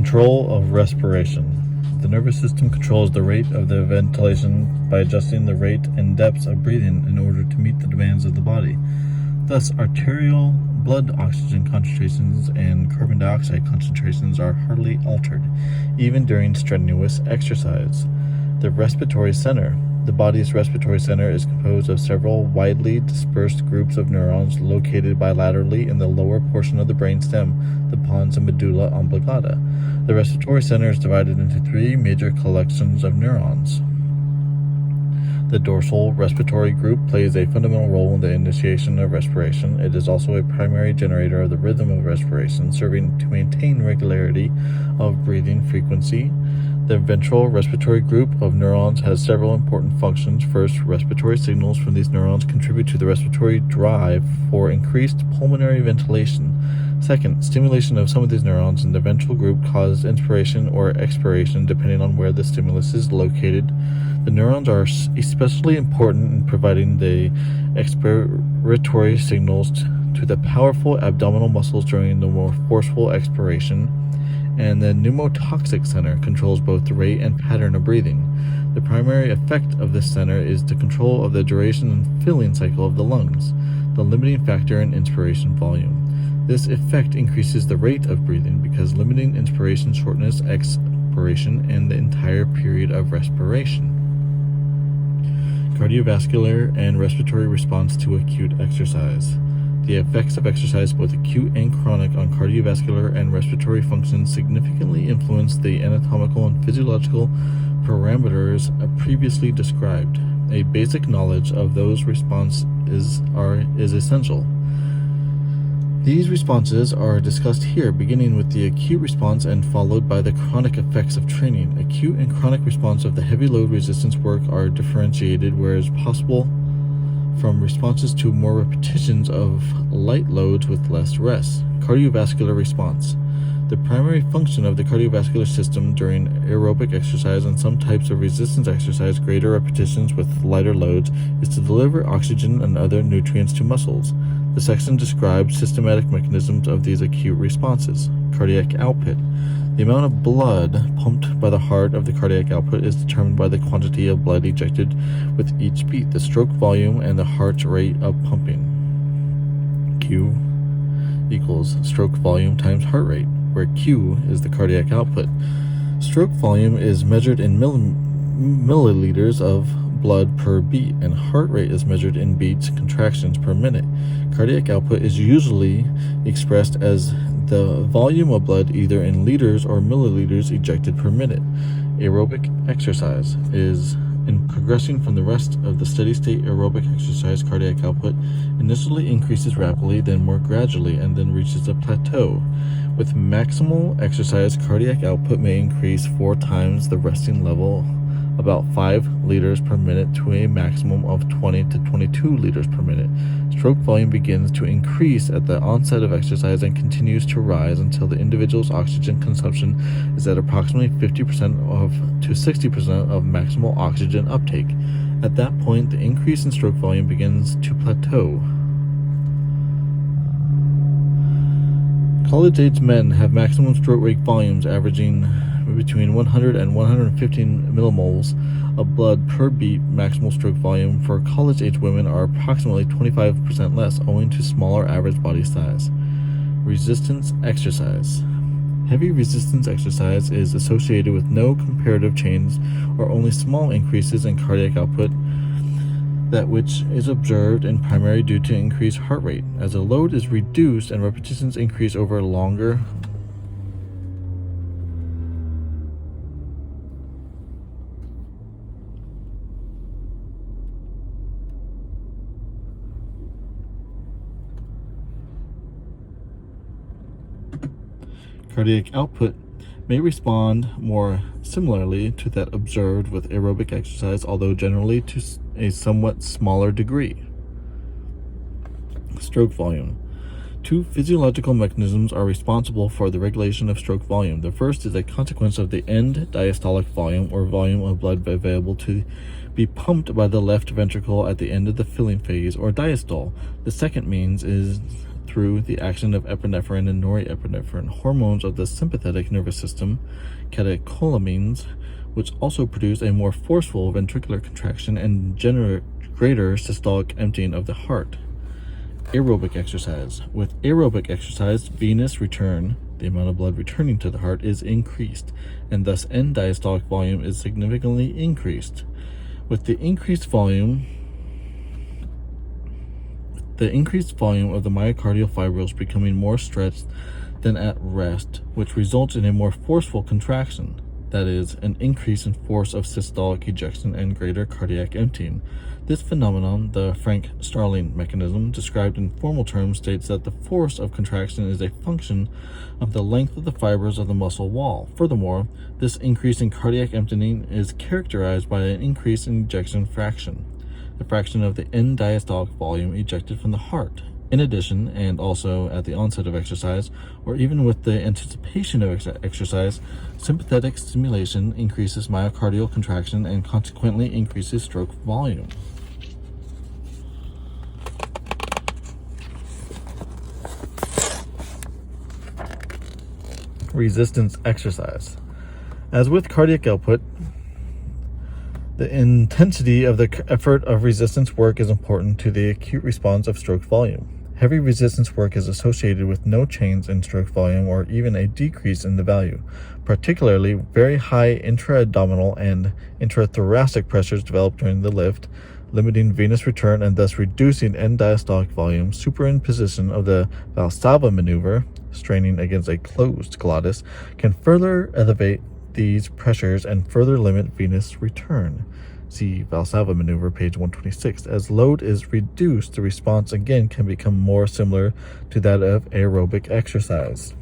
Control of respiration. The nervous system controls the rate of the ventilation by adjusting the rate and depths of breathing in order to meet the demands of the body. Thus, arterial blood oxygen concentrations and carbon dioxide concentrations are hardly altered, even during strenuous exercise. The respiratory center. The body's respiratory center is composed of several widely dispersed groups of neurons located bilaterally in the lower portion of the brainstem, the pons and medulla oblongata. The respiratory center is divided into three major collections of neurons. The dorsal respiratory group plays a fundamental role in the initiation of respiration. It is also a primary generator of the rhythm of respiration, serving to maintain regularity of breathing frequency. The ventral respiratory group of neurons has several important functions. First, respiratory signals from these neurons contribute to the respiratory drive for increased pulmonary ventilation. Second, stimulation of some of these neurons in the ventral group causes inspiration or expiration depending on where the stimulus is located. The neurons are especially important in providing the expiratory signals to the powerful abdominal muscles during the more forceful expiration. And the pneumotoxic center controls both the rate and pattern of breathing. The primary effect of this center is the control of the duration and filling cycle of the lungs, the limiting factor in inspiration volume. This effect increases the rate of breathing because limiting inspiration shortens expiration and the entire period of respiration. Cardiovascular and respiratory response to acute exercise. The effects of exercise, both acute and chronic, on cardiovascular and respiratory functions significantly influence the anatomical and physiological parameters previously described. A basic knowledge of those responses is essential. These responses are discussed here, beginning with the acute response and followed by the chronic effects of training. Acute and chronic response of the heavy load resistance work are differentiated, whereas possible from responses to more repetitions of light loads with less rest. Cardiovascular response. The primary function of the cardiovascular system during aerobic exercise and some types of resistance exercise, greater repetitions with lighter loads, is to deliver oxygen and other nutrients to muscles. The section describes systematic mechanisms of these acute responses. Cardiac output. The amount of blood pumped by the heart of the cardiac output is determined by the quantity of blood ejected with each beat, the stroke volume, and the heart's rate of pumping. Q equals stroke volume times heart rate, where Q is the cardiac output. Stroke volume is measured in milliliters of blood per beat, and heart rate is measured in beats, contractions per minute. Cardiac output is usually expressed as the volume of blood either in liters or milliliters ejected per minute. Aerobic exercise is in progressing from the rest of the steady-state aerobic exercise. Cardiac output initially increases rapidly, then more gradually, and then reaches a plateau. With maximal exercise, cardiac output may increase 4 times the resting level, about 5 liters per minute, to a maximum of 20 to 22 liters per minute. Stroke volume begins to increase at the onset of exercise and continues to rise until the individual's oxygen consumption is at approximately 50% to 60% of maximal oxygen uptake. At that point, the increase in stroke volume begins to plateau. College-age men have maximum stroke rate volumes averaging between 100 and 115 millimoles of blood per beat. Maximal stroke volume for college-age women are approximately 25% less, owing to smaller average body size. Resistance exercise. Heavy resistance exercise is associated with no comparative change or only small increases in cardiac output, that which is observed in primary due to increased heart rate. As a load is reduced and repetitions increase over a longer cardiac output may respond more similarly to that observed with aerobic exercise, although generally to a somewhat smaller degree. Stroke volume. 2 physiological mechanisms are responsible for the regulation of stroke volume. The first is a consequence of the end diastolic volume, or volume of blood available to be pumped by the left ventricle at the end of the filling phase, or diastole. The second means is through the action of epinephrine and norepinephrine, hormones of the sympathetic nervous system, catecholamines, which also produce a more forceful ventricular contraction and generate greater systolic emptying of the heart. Aerobic exercise. With aerobic exercise, venous return, the amount of blood returning to the heart, is increased, and thus end diastolic volume is significantly increased. With the increased volume of the myocardial fibrils becoming more stretched than at rest, which results in a more forceful contraction, that is, an increase in force of systolic ejection and greater cardiac emptying. This phenomenon, the Frank-Starling mechanism, described in formal terms, states that the force of contraction is a function of the length of the fibers of the muscle wall. Furthermore, this increase in cardiac emptying is characterized by an increase in ejection fraction, the fraction of the end diastolic volume ejected from the heart. In addition, and also at the onset of exercise, or even with the anticipation of exercise, sympathetic stimulation increases myocardial contraction and consequently increases stroke volume. Resistance exercise. As with cardiac output, the intensity of the effort of resistance work is important to the acute response of stroke volume. Heavy resistance work is associated with no change in stroke volume or even a decrease in the value. Particularly, very high intra-abdominal and intrathoracic pressures develop during the lift, limiting venous return and thus reducing end diastolic volume. Superimposition of the Valsalva maneuver, straining against a closed glottis, can further elevate these pressures and further limit venous return. See Valsalva maneuver, page 126. As load is reduced, the response again can become more similar to that of aerobic exercise.